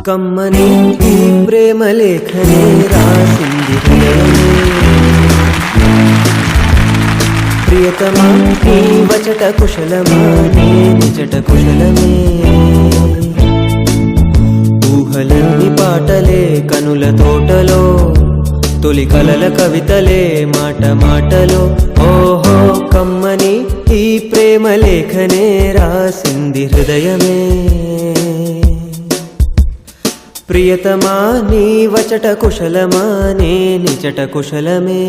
కమ్మని ఈ ప్రేమ లేఖనే రాసింది హృదయమే. ప్రియతమా నీ వచట కుశలమా నీ నిజట కుశలమే. ఊహలన్నీ పాటలే కనుల తోటలో, తొలి కలల కవితలే మాట మాటలో. ఓహో కమ్మని ఈ ప్రేమ లేఖనే రాసింది హృదయమే. ప్రియతమా నీ వచట కుశలమా నీ నిజట కుశలమే.